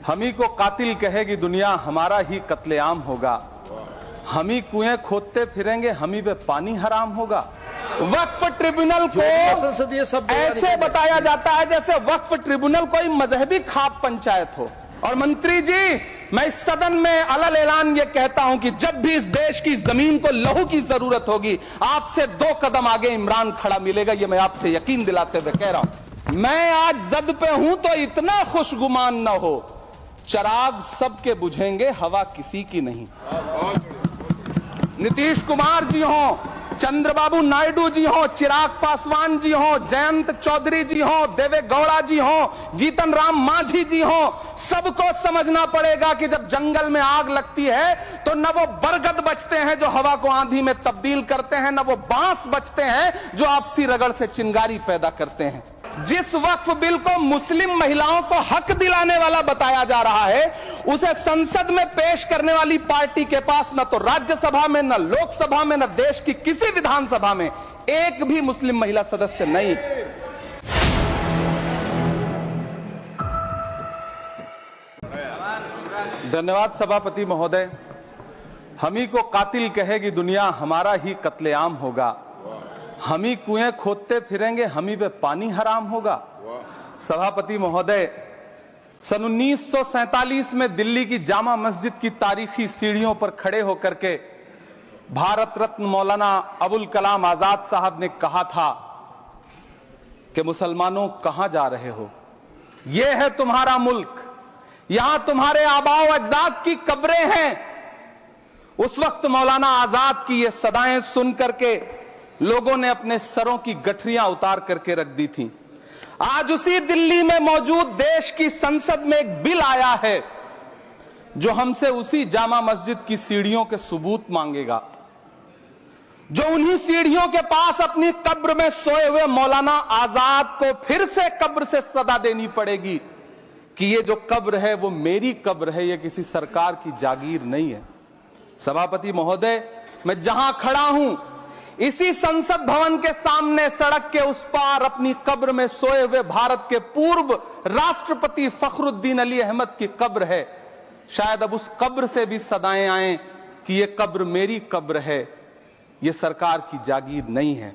हम ही को कातिल कहेगी दुनिया, हमारा ही कत्लेआम होगा। हम ही कुएं खोदते फिरेंगे, हम ही पे पानी हराम होगा। वक्फ ट्रिब्यूनल को संसदीय शब्द ऐसे बताया जाता है जैसे वक्फ ट्रिब्यूनल कोई मजहबी खाप पंचायत हो। और मंत्री जी, मैं इस सदन में अलग ऐलान ये कहता हूं कि जब भी इस देश की जमीन को लहू की जरूरत होगी, आपसे 2 कदम आगे इमरान खड़ा मिलेगा। ये मैं आपसे यकीन दिलाते हुए कह रहा हूं। मैं आज जद पे हूं तो इतना खुशगुमान न हो, चिराग सबके बुझेंगे, हवा किसी की नहीं। नीतीश कुमार जी हो, चंद्रबाबू नायडू जी हो, चिराग पासवान जी हो, जयंत चौधरी जी हो, देवे गौड़ा जी हो, जीतन राम मांझी जी हो, सबको समझना पड़ेगा कि जब जंगल में आग लगती है तो न वो बरगद बचते हैं जो हवा को आंधी में तब्दील करते हैं, न वो बांस बचते हैं जो आपसी रगड़ से चिंगारी पैदा करते हैं। जिस वक्फ बिल को मुस्लिम महिलाओं को हक दिलाने वाला बताया जा रहा है, उसे संसद में पेश करने वाली पार्टी के पास न तो राज्यसभा में, न लोकसभा में, न देश की किसी विधानसभा में एक भी मुस्लिम महिला सदस्य नहीं। धन्यवाद सभापति महोदय। हम ही को कातिल कहेगी दुनिया, हमारा ही कत्लेआम होगा। हम ही कुएं खोदते फिरेंगे, हम ही पे पानी हराम होगा। सभापति महोदय, सन 1947 में दिल्ली की जामा मस्जिद की तारीखी सीढ़ियों पर खड़े होकर के भारत रत्न मौलाना अबुल कलाम आजाद साहब ने कहा था कि मुसलमानों कहां जा रहे हो, यह है तुम्हारा मुल्क, यहां तुम्हारे आबाओ अजदाद की कब्रें हैं। उस वक्त मौलाना आजाद की ये सदाएं सुन करके लोगों ने अपने सरों की गठरियां उतार करके रख दी थी। आज उसी दिल्ली में मौजूद देश की संसद में एक बिल आया है जो हमसे उसी जामा मस्जिद की सीढ़ियों के सबूत मांगेगा, जो उन्हीं सीढ़ियों के पास अपनी कब्र में सोए हुए मौलाना आजाद को फिर से कब्र से सदा देनी पड़ेगी कि ये जो कब्र है वो मेरी कब्र है, ये किसी सरकार की जागीर नहीं है। सभापति महोदय, मैं जहां खड़ा हूं इसी संसद भवन के सामने सड़क के उस पार अपनी कब्र में सोए हुए भारत के पूर्व राष्ट्रपति फखरुद्दीन अली अहमद की कब्र है। शायद अब उस कब्र से भी सदाएं आए कि ये कब्र मेरी कब्र है, ये सरकार की जागीर नहीं है।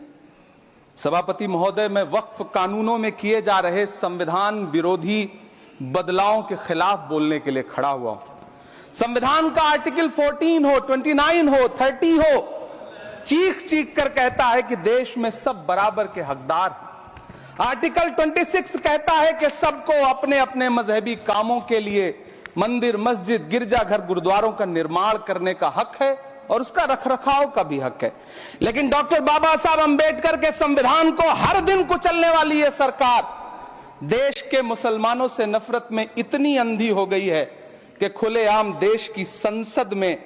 सभापति महोदय, मैं वक्फ कानूनों में किए जा रहे संविधान विरोधी बदलावों के खिलाफ बोलने के लिए खड़ा हुआ हूं। संविधान का आर्टिकल 14 हो, 29 हो, 30 हो, चीख चीख कर कहता है कि देश में सब बराबर के हकदार हैं। आर्टिकल 26 कहता है कि सबको अपने अपने मजहबी कामों के लिए मंदिर, मस्जिद, गिरजाघर, गुरुद्वारों का निर्माण करने का हक है और उसका रखरखाव का भी हक है। लेकिन डॉक्टर बाबा साहब अंबेडकर के संविधान को हर दिन कुचलने वाली यह सरकार देश के मुसलमानों से नफरत में इतनी अंधी हो गई है कि खुलेआम देश की संसद में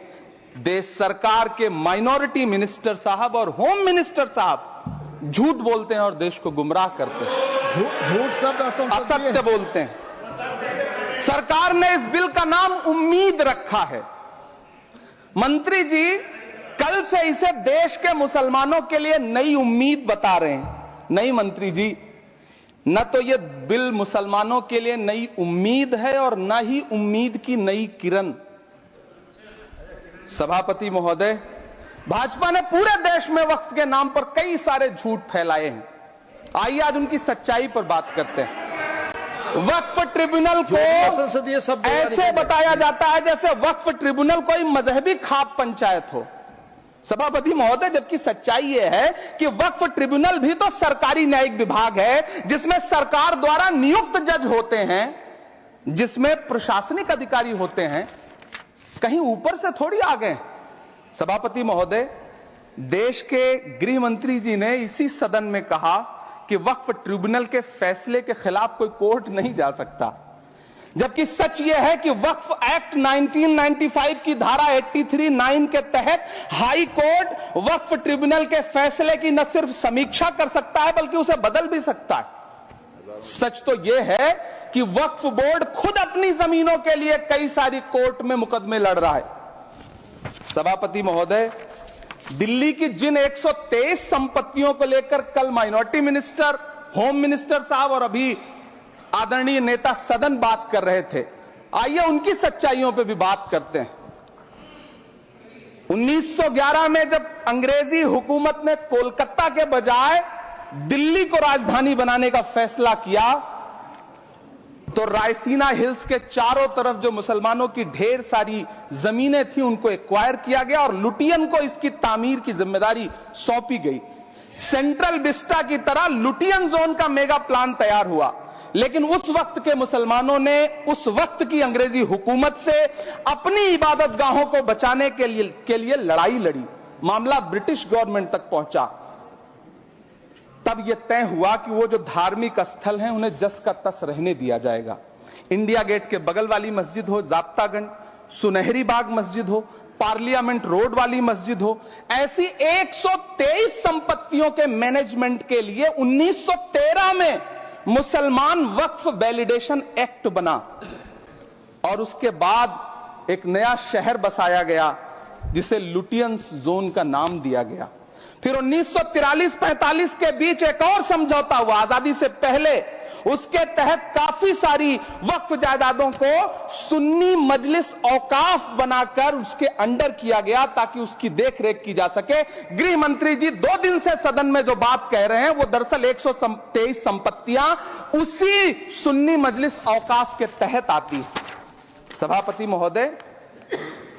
देश सरकार के माइनॉरिटी मिनिस्टर साहब और होम मिनिस्टर साहब झूठ बोलते हैं और देश को गुमराह करते हैं, झूठ शब्द असत्य बोलते हैं। सरकार ने इस बिल का नाम उम्मीद रखा है। मंत्री जी, कल से इसे देश के मुसलमानों के लिए नई उम्मीद बता रहे हैं। नहीं मंत्री जी, न तो यह बिल मुसलमानों के लिए नई उम्मीद है और न ही उम्मीद की नई किरण। सभापति महोदय, भाजपा ने पूरे देश में वक्फ के नाम पर कई सारे झूठ फैलाए हैं। आइए आज उनकी सच्चाई पर बात करते हैं। वक्फ ट्रिब्यूनल को संसदीय शब्द ऐसे बताया जाता है जैसे वक्फ ट्रिब्यूनल कोई मजहबी खाप पंचायत हो। सभापति महोदय, जबकि सच्चाई यह है कि वक्फ ट्रिब्यूनल भी तो सरकारी न्यायिक विभाग है जिसमें सरकार द्वारा नियुक्त जज होते हैं, जिसमें प्रशासनिक अधिकारी होते हैं, कहीं ऊपर से थोड़ी आ गए। सभापति महोदय, देश के गृह मंत्री जी ने इसी सदन में कहा कि वक्फ ट्रिब्यूनल के फैसले के खिलाफ कोई कोर्ट नहीं जा सकता, जबकि सच यह है कि वक्फ एक्ट 1995 की धारा 83(9) के तहत हाई कोर्ट वक्फ ट्रिब्यूनल के फैसले की न सिर्फ समीक्षा कर सकता है बल्कि उसे बदल भी सकता है। सच तो यह है कि वक्फ बोर्ड खुद अपनी जमीनों के लिए कई सारी कोर्ट में मुकदमे लड़ रहा है। सभापति महोदय, दिल्ली की जिन 123 संपत्तियों को लेकर कल माइनॉरिटी मिनिस्टर, होम मिनिस्टर साहब और अभी आदरणीय नेता सदन बात कर रहे थे, आइए उनकी सच्चाइयों पे भी बात करते हैं। 1911 में जब अंग्रेजी हुकूमत ने कोलकाता के बजाय दिल्ली को राजधानी बनाने का फैसला किया, तो रायसीना हिल्स के चारों तरफ जो मुसलमानों की ढेर सारी जमीनें थी उनको एक्वायर किया गया और लुटियन को इसकी तामीर की जिम्मेदारी सौंपी गई। सेंट्रल विस्टा की तरह लुटियन जोन का मेगा प्लान तैयार हुआ, लेकिन उस वक्त के मुसलमानों ने उस वक्त की अंग्रेजी हुकूमत से अपनी इबादत गाहों को बचाने के लिए लड़ाई लड़ी। मामला ब्रिटिश गवर्नमेंट तक पहुंचा। तब यह तय हुआ कि वो जो धार्मिक स्थल हैं उन्हें जस का तस रहने दिया जाएगा। इंडिया गेट के बगल वाली मस्जिद हो, जाब्तागंज, सुनहरी बाग मस्जिद हो, पार्लियामेंट रोड वाली मस्जिद हो, ऐसी 123 संपत्तियों के मैनेजमेंट के लिए 1913 में मुसलमान वक्फ वैलिडेशन एक्ट बना और उसके बाद एक नया शहर बसाया गया जिसे लुटियंस जोन का नाम दिया गया। फिर 1943-45 के बीच एक और समझौता हुआ आजादी से पहले, उसके तहत काफी सारी वक्फ जायदादों को सुन्नी मजलिस औकाफ बनाकर उसके अंडर किया गया ताकि उसकी देखरेख की जा सके। गृह मंत्री जी 2 दिन से सदन में जो बात कह रहे हैं वो दरअसल 123 संपत्तियां उसी सुन्नी मजलिस औकाफ के तहत आती है। सभापति महोदय,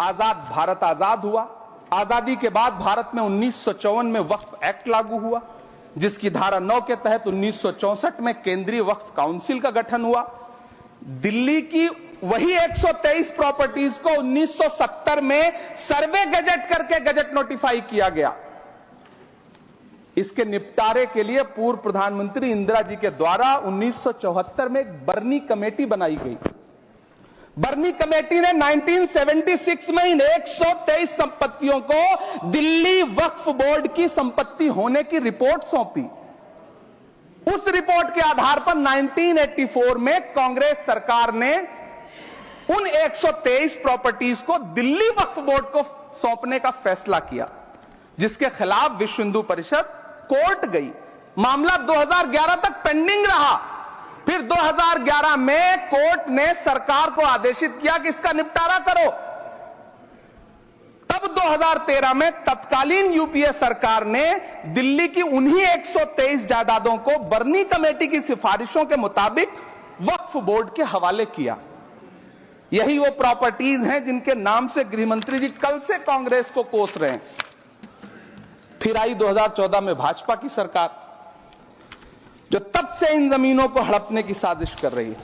आजाद भारत आजाद हुआ। आजादी के बाद भारत में 1954 में वक्फ एक्ट लागू हुआ, जिसकी धारा 9 के तहत 1964 में केंद्रीय वक्फ काउंसिल का गठन हुआ। दिल्ली की वही 123 प्रॉपर्टीज को 1970 में सर्वे गजट करके गजट नोटिफाई किया गया। इसके निपटारे के लिए पूर्व प्रधानमंत्री इंदिरा जी के द्वारा 1974 में एक बर्नी कमेटी बनाई गई। बर्नी कमेटी ने 1976 में इन 123 संपत्तियों को दिल्ली वक्फ बोर्ड की संपत्ति होने की रिपोर्ट सौंपी। उस रिपोर्ट के आधार पर 1984 में कांग्रेस सरकार ने उन 123 प्रॉपर्टीज को दिल्ली वक्फ बोर्ड को सौंपने का फैसला किया, जिसके खिलाफ विश्व हिंदू परिषद कोर्ट गई। मामला 2011 तक पेंडिंग रहा। फिर 2011 में कोर्ट ने सरकार को आदेशित किया कि इसका निपटारा करो। तब 2013 में तत्कालीन यूपीए सरकार ने दिल्ली की उन्हीं 123 जायदादों को बर्नी कमेटी की सिफारिशों के मुताबिक वक्फ बोर्ड के हवाले किया। यही वो प्रॉपर्टीज हैं जिनके नाम से गृह मंत्री जी कल से कांग्रेस को कोस रहे हैं। फिर आई 2014 में भाजपा की सरकार, जो तब से इन जमीनों को हड़पने की साजिश कर रही है।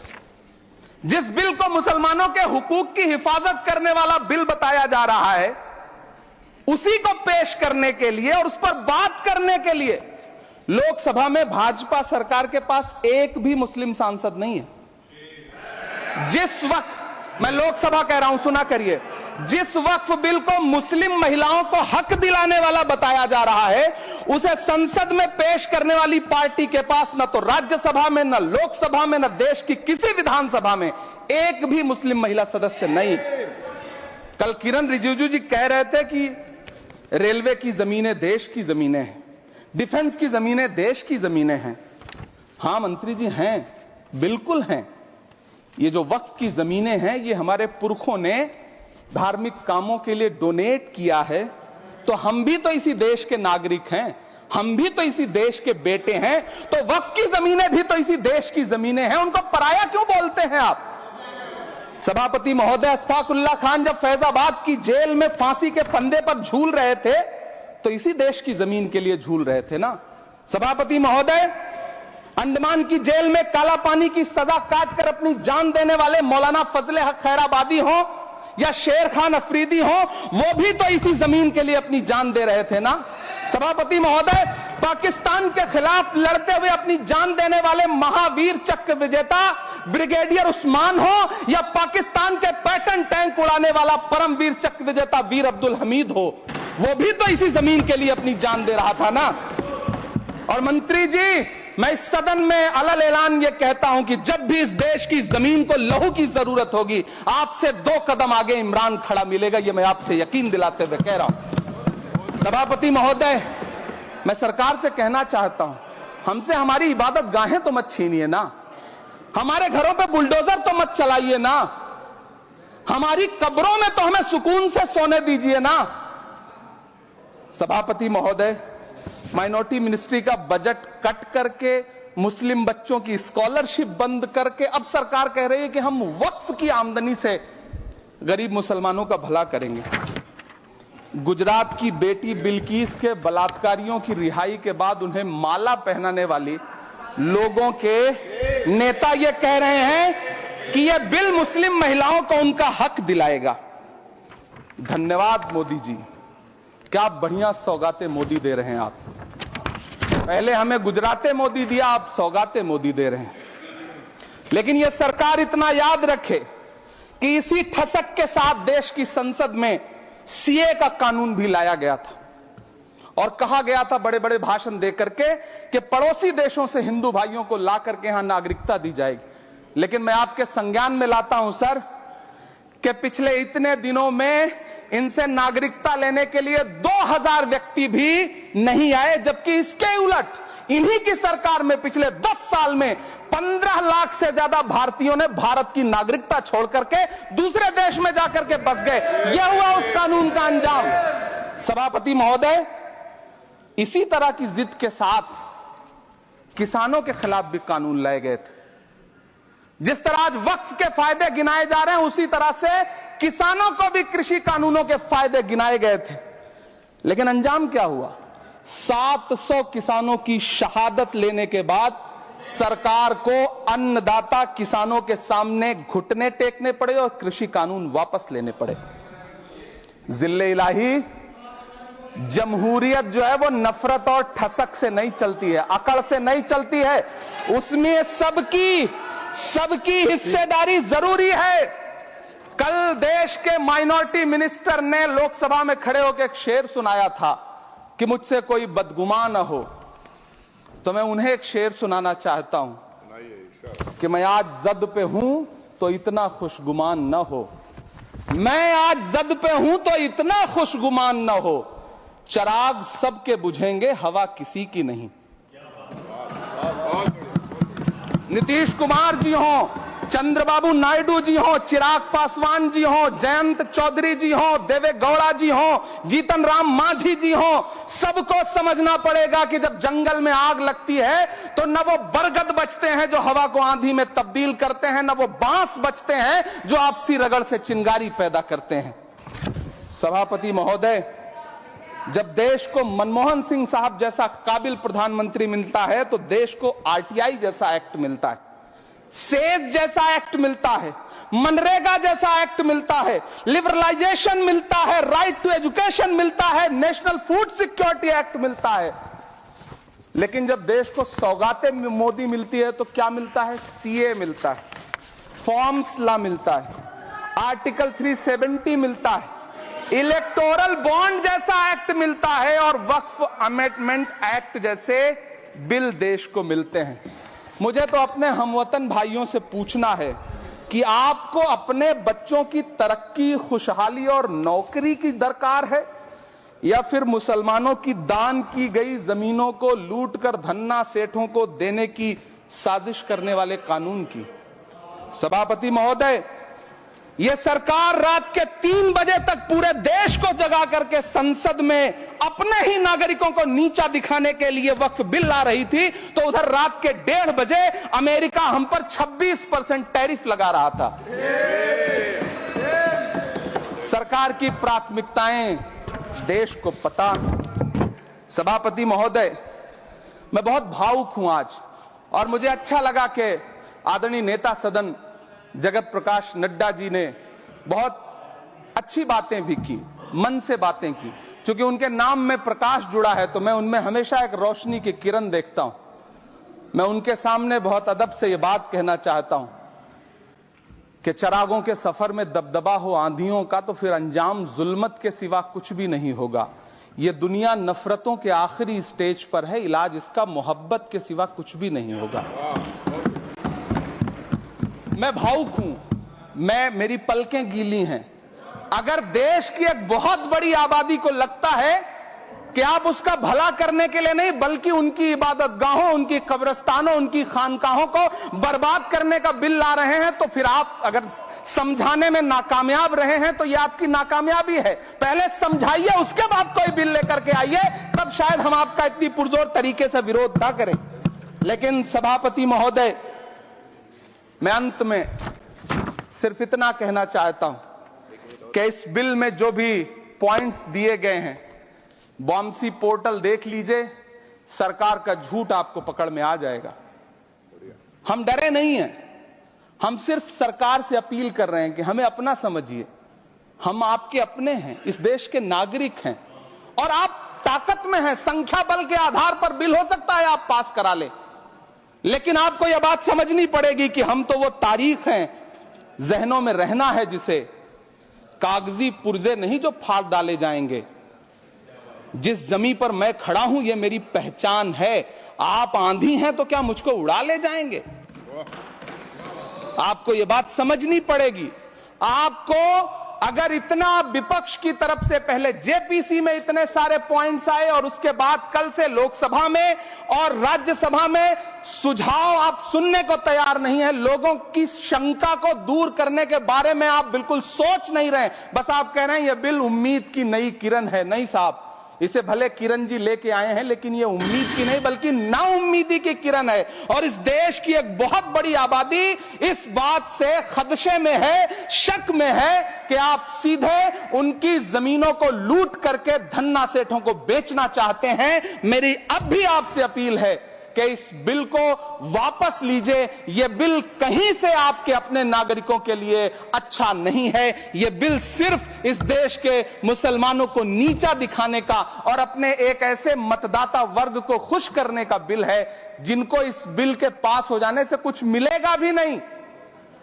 जिस बिल को मुसलमानों के हुकूक की हिफाजत करने वाला बिल बताया जा रहा है, उसी को पेश करने के लिए और उस पर बात करने के लिए लोकसभा में भाजपा सरकार के पास एक भी मुस्लिम सांसद नहीं है। जिस वक्त, मैं लोकसभा कह रहा हूं, सुना करिए, जिस वक्फ बिल को मुस्लिम महिलाओं को हक दिलाने वाला बताया जा रहा है, उसे संसद में पेश करने वाली पार्टी के पास न तो राज्यसभा में, न लोकसभा में, न देश की किसी विधानसभा में एक भी मुस्लिम महिला सदस्य नहीं। कल किरण रिजिजू जी कह रहे थे कि रेलवे की जमीनें देश की जमीनें हैं, डिफेंस की जमीनें देश की जमीनें हैं। हां मंत्री जी, हैं, बिल्कुल हैं। ये जो वक्फ की जमीनें हैं, ये हमारे पुरखों ने धार्मिक कामों के लिए डोनेट किया है, तो हम भी तो इसी देश के नागरिक हैं, हम भी तो इसी देश के बेटे हैं, तो वक्फ की जमीनें भी तो इसी देश की जमीनें हैं। उनको पराया क्यों बोलते हैं आप? सभापति महोदय, अशफाकुल्लाह खान जब फैजाबाद की जेल में फांसी के फंदे पर झूल रहे थे, तो इसी देश की जमीन के लिए झूल रहे थे ना। सभापति महोदय, अंडमान की जेल में काला पानी की सजा काटकर अपनी जान देने वाले मौलाना फजले हक खैराबादी हो या शेर खान अफरीदी हो, वो भी तो इसी जमीन के लिए अपनी जान दे रहे थे ना। सभापति महोदय, पाकिस्तान के खिलाफ लड़ते हुए अपनी जान देने वाले महावीर चक्र विजेता ब्रिगेडियर उस्मान हो या पाकिस्तान के पैटर्न टैंक उड़ाने वाला परमवीर चक्र विजेता वीर अब्दुल हमीद हो, वो भी तो इसी जमीन के लिए अपनी जान दे रहा था ना। और मंत्री जी, मैं इस सदन में अलग ऐलान ये कहता हूं कि जब भी इस देश की जमीन को लहू की जरूरत होगी, आपसे 2 कदम आगे इमरान खड़ा मिलेगा, ये मैं आपसे यकीन दिलाते हुए कह रहा हूं। सभापति महोदय, मैं सरकार से कहना चाहता हूं, हमसे हमारी इबादत गाहें तो मत छीनिए ना, हमारे घरों पे बुलडोजर तो मत चलाइए ना। हमारी कब्रों में तो हमें सुकून से सोने दीजिए ना। सभापति महोदय, माइनॉरिटी मिनिस्ट्री का बजट कट करके, मुस्लिम बच्चों की स्कॉलरशिप बंद करके अब सरकार कह रही है कि हम वक्फ की आमदनी से गरीब मुसलमानों का भला करेंगे। गुजरात की बेटी बिल्किस के बलात्कारियों की रिहाई के बाद उन्हें माला पहनाने वाली लोगों के नेता ये कह रहे हैं कि यह बिल मुस्लिम महिलाओं को उनका हक दिलाएगा। धन्यवाद मोदी जी, क्या बढ़िया सौगातें मोदी दे रहे हैं आप। पहले हमें गुजराते मोदी दिया, आप सौगातें मोदी दे रहे हैं। लेकिन यह सरकार इतना याद रखे कि इसी ठसक के साथ देश की संसद में सीए का कानून भी लाया गया था और कहा गया था बड़े बड़े भाषण देकर के कि पड़ोसी देशों से हिंदू भाइयों को ला करके यहां नागरिकता दी जाएगी। लेकिन मैं आपके संज्ञान में लाता हूं सर कि पिछले इतने दिनों में इनसे नागरिकता लेने के लिए 2000 व्यक्ति भी नहीं आए, जबकि इसके उलट इन्हीं की सरकार में पिछले 10 साल में 15 लाख से ज्यादा भारतीयों ने भारत की नागरिकता छोड़ करके दूसरे देश में जाकर के बस गए। यह हुआ उस कानून का अंजाम। सभापति महोदय, इसी तरह की जिद के साथ किसानों के खिलाफ भी कानून लाए गए थे। जिस तरह आज वक्फ के फायदे गिनाए जा रहे हैं, उसी तरह से किसानों को भी कृषि कानूनों के फायदे गिनाए गए थे। लेकिन अंजाम क्या हुआ? 700 किसानों की शहादत लेने के बाद सरकार को अन्नदाता किसानों के सामने घुटने टेकने पड़े और कृषि कानून वापस लेने पड़े। जिल्ले इलाही, जमहूरियत जो है वो नफरत और ठसक से नहीं चलती है, अकड़ से नहीं चलती है। उसमें सबकी हिस्सेदारी जरूरी है। कल देश के माइनॉरिटी मिनिस्टर ने लोकसभा में खड़े होकर एक शेर सुनाया था कि मुझसे कोई बदगुमान न हो, तो मैं उन्हें एक शेर सुनाना चाहता हूं कि मैं आज जद पे हूं तो इतना खुशगुमान न हो, मैं आज जद पे हूं तो इतना खुशगुमान न हो, चराग सबके बुझेंगे हवा किसी की नहीं। नीतीश कुमार जी हो, चंद्रबाबू नायडू जी हो, चिराग पासवान जी हो, जयंत चौधरी जी हो, देवे गौड़ा जी हो, जीतन राम मांझी जी हो, सबको समझना पड़ेगा कि जब जंगल में आग लगती है तो न वो बरगद बचते हैं जो हवा को आंधी में तब्दील करते हैं, न वो बांस बचते हैं जो आपसी रगड़ से चिंगारी पैदा करते हैं। सभापति महोदय, जब देश को मनमोहन सिंह साहब जैसा काबिल प्रधानमंत्री मिलता है तो देश को आरटीआई जैसा एक्ट मिलता है, सेज जैसा एक्ट मिलता है, मनरेगा जैसा एक्ट मिलता है, लिबरलाइजेशन मिलता है, राइट टू एजुकेशन मिलता है, नेशनल फूड सिक्योरिटी एक्ट मिलता है। लेकिन जब देश को सौगातें मोदी मिलती है तो क्या मिलता है? सीए मिलता है, फॉर्म्स लॉ मिलता है, आर्टिकल 370 मिलता है, इलेक्टोरल बॉन्ड जैसा एक्ट मिलता है और वक्फ अमेंडमेंट एक्ट जैसे बिल देश को मिलते हैं। मुझे तो अपने हमवतन भाइयों से पूछना है कि आपको अपने बच्चों की तरक्की, खुशहाली और नौकरी की दरकार है या फिर मुसलमानों की दान की गई जमीनों को लूटकर धन्ना सेठों को देने की साजिश करने वाले कानून की? सभापति महोदय, यह सरकार रात के 3 बजे तक पूरे देश को जगा करके संसद में अपने ही नागरिकों को नीचा दिखाने के लिए वक्फ बिल ला रही थी, तो उधर रात के 1:30 बजे अमेरिका हम पर 26% टैरिफ लगा रहा था। सरकार की प्राथमिकताएं देश को पता। सभापति महोदय, मैं बहुत भावुक हूं आज, और मुझे अच्छा लगा कि आदरणीय नेता सदन जगत प्रकाश नड्डा जी ने बहुत अच्छी बातें भी की, मन से बातें की। क्योंकि उनके नाम में प्रकाश जुड़ा है तो मैं उनमें हमेशा एक रोशनी की किरण देखता हूं। मैं उनके सामने बहुत अदब से यह बात कहना चाहता हूं कि चिरागों के सफर में दबदबा हो आंधियों का तो फिर अंजाम जुल्मत के सिवा कुछ भी नहीं होगा। यह दुनिया नफरतों के आखिरी स्टेज पर है, इलाज इसका मोहब्बत के सिवा कुछ भी नहीं होगा। मैं भावुक हूं, मेरी पलकें गीली हैं। अगर देश की एक बहुत बड़ी आबादी को लगता है कि आप उसका भला करने के लिए नहीं बल्कि उनकी इबादत गाहों, उनकी कब्रिस्तानों, उनकी खानकाहों को बर्बाद करने का बिल ला रहे हैं, तो फिर आप अगर समझाने में नाकामयाब रहे हैं तो यह आपकी नाकामयाबी है। पहले समझाइए, उसके बाद कोई बिल लेकर के आइए, तब शायद हम आपका इतनी पुरजोर तरीके से विरोध ना करें। लेकिन सभापति महोदय, मैं अंत में सिर्फ इतना कहना चाहता हूं कि इस बिल में जो भी पॉइंट्स दिए गए हैं, बॉम्सी पोर्टल देख लीजिए, सरकार का झूठ आपको पकड़ में आ जाएगा। हम डरे नहीं हैं, हम सिर्फ सरकार से अपील कर रहे हैं कि हमें अपना समझिए, हम आपके अपने हैं, इस देश के नागरिक हैं और आप ताकत में हैं। संख्या बल के आधार पर बिल हो सकता है आप पास करा ले, लेकिन आपको यह बात समझनी पड़ेगी कि हम तो वो तारीख हैं, जहनों में रहना है जिसे, कागजी पुर्जे नहीं जो फाड़ डाले जाएंगे। जिस जमीन पर मैं खड़ा हूं ये मेरी पहचान है। आप आंधी हैं तो क्या मुझको उड़ा ले जाएंगे? आपको यह बात समझनी पड़ेगी। आपको अगर इतना विपक्ष की तरफ से पहले जेपीसी में इतने सारे पॉइंट्स आए और उसके बाद कल से लोकसभा में और राज्यसभा में सुझाव आप सुनने को तैयार नहीं है, लोगों की शंका को दूर करने के बारे में आप बिल्कुल सोच नहीं रहे, बस आप कह रहे हैं यह बिल उम्मीद की नई किरण है। नहीं साहब, इसे भले किरण जी लेके आए हैं, लेकिन ये उम्मीद की नहीं बल्कि नाउम्मीदी की किरण है। और इस देश की एक बहुत बड़ी आबादी इस बात से खदशे में है, शक में है कि आप सीधे उनकी जमीनों को लूट करके धन्ना सेठों को बेचना चाहते हैं। मेरी अब भी आपसे अपील है कि इस बिल को वापस लीजिए। यह बिल कहीं से आपके अपने नागरिकों के लिए अच्छा नहीं है। यह बिल सिर्फ इस देश के मुसलमानों को नीचा दिखाने का और अपने एक ऐसे मतदाता वर्ग को खुश करने का बिल है जिनको इस बिल के पास हो जाने से कुछ मिलेगा भी नहीं,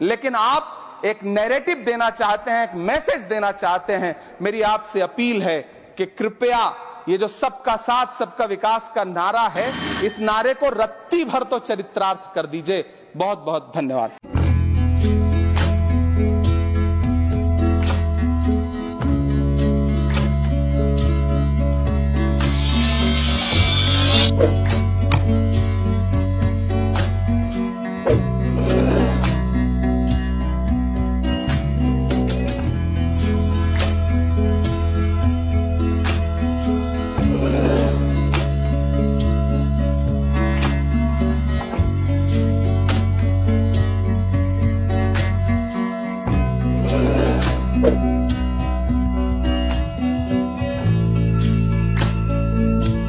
लेकिन आप एक नैरेटिव देना चाहते हैं, एक मैसेज देना चाहते हैं। मेरी आपसे अपील है कि कृपया ये जो सबका साथ सबका विकास का नारा है, इस नारे को रत्ती भर तो चरित्रार्थ कर दीजिए। बहुत बहुत धन्यवाद।